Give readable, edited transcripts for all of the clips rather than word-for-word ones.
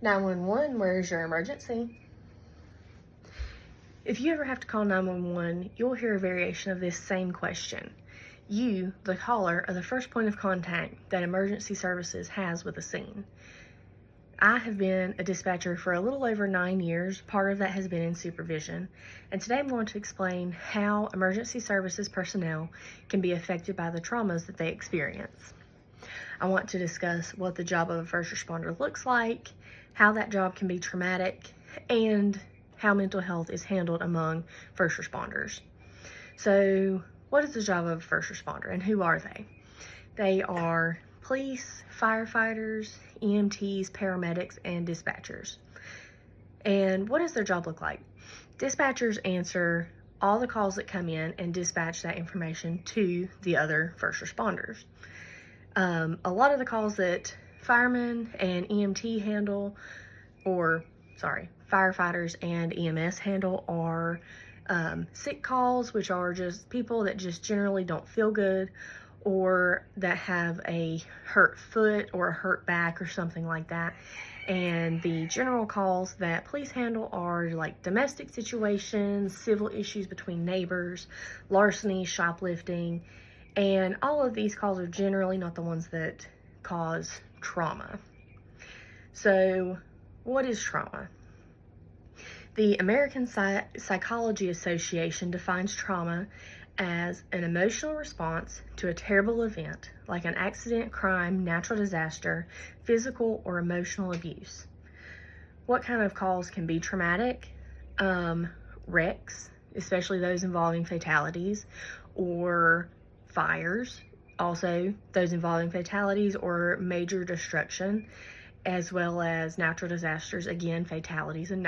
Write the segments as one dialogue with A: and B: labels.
A: 911, where's your emergency? If you ever have to call 911, you'll hear a variation of this same question. You, the caller, are the first point of contact that emergency services has with a scene. I have been a dispatcher for a little over 9 years. Part of that has been in supervision. And today I'm going to explain how emergency services personnel can be affected by the traumas that they experience. I want to discuss what the job of a first responder looks like, how that job can be traumatic, and how mental health is handled among first responders. So, what is the job of a first responder and who are they? They are police, firefighters, EMTs, paramedics, and dispatchers. And what does their job look like? Dispatchers answer all the calls that come in and dispatch that information to the other first responders. A lot of the calls that firemen and EMT handle, firefighters and EMS handle are sick calls, which are just people that just generally don't feel good, or that have a hurt foot or a hurt back or something like that. And the general calls that police handle are like domestic situations, civil issues between neighbors, larceny, shoplifting, and all of these calls are generally not the ones that cause trauma. So, what is trauma? The American Psychology Association defines trauma as an emotional response to a terrible event, like an accident, crime, natural disaster, physical or emotional abuse. What kind of calls can be traumatic? Wrecks, especially those involving fatalities, or fires, also those involving fatalities or major destruction, as well as natural disasters, again, fatalities and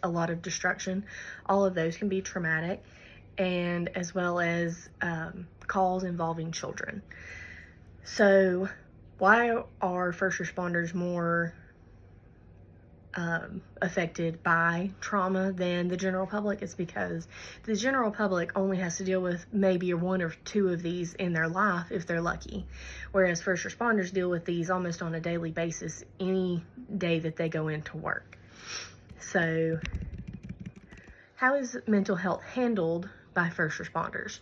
A: a lot of destruction. All of those can be traumatic, and as well as calls involving children. So why are first responders more affected by trauma than the general public? It's because the general public only has to deal with maybe one or two of these in their life if they're lucky, whereas first responders deal with these almost on a daily basis any day that they go into work. So how is mental health handled by first responders?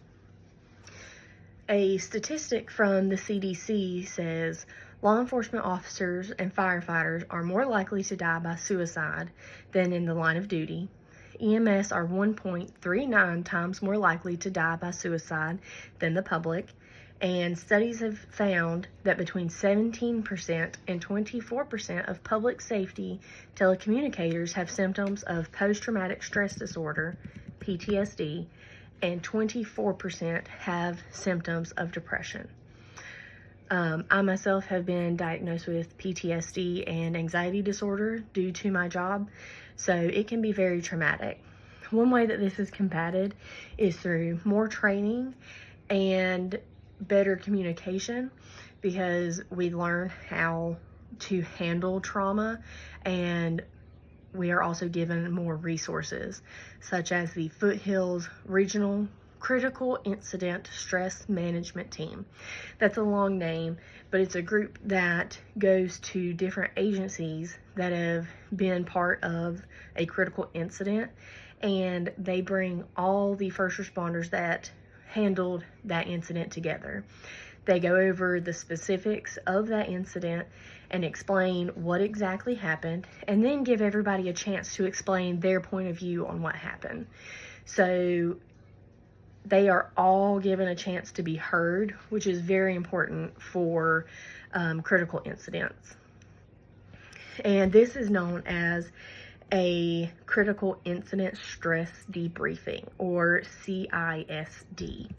A: A statistic from the CDC says law enforcement officers and firefighters are more likely to die by suicide than in the line of duty. EMS are 1.39 times more likely to die by suicide than the public. And studies have found that between 17% and 24% of public safety telecommunicators have symptoms of post-traumatic stress disorder, PTSD, and 24% have symptoms of depression. I myself have been diagnosed with PTSD and anxiety disorder due to my job, so it can be very traumatic. One way that this is combated is through more training and better communication, because we learn how to handle trauma, and we are also given more resources, such as the Foothills Regional Critical Incident Stress Management Team. That's a long name, but it's a group that goes to different agencies that have been part of a critical incident, and they bring all the first responders that handled that incident together. They go over the specifics of that incident and explain what exactly happened, and then give everybody a chance to explain their point of view on what happened. So they are all given a chance to be heard, which is very important for critical incidents. And this is known as a critical incident stress debriefing, or CISD.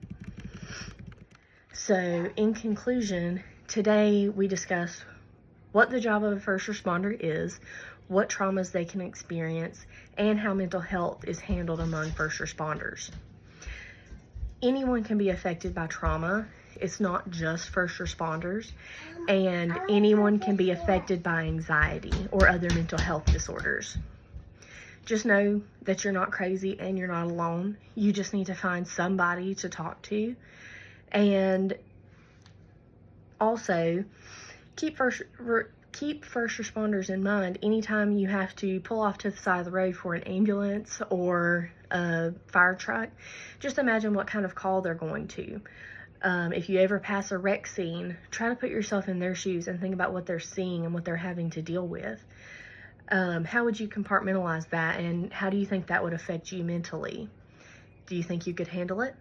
A: So in conclusion, today we discuss what the job of a first responder is, what traumas they can experience, and how mental health is handled among first responders. Anyone can be affected by trauma. It's not just first responders, and anyone can be affected by anxiety or other mental health disorders. Just know that you're not crazy and you're not alone. You just need to find somebody to talk to. And also, keep keep first responders in mind anytime you have to pull off to the side of the road for an ambulance or a fire truck. Just imagine what kind of call they're going to. If you ever pass a wreck scene, try to put yourself in their shoes and think about what they're seeing and what they're having to deal with. How would you compartmentalize that, and how do you think that would affect you mentally? Do you think you could handle it?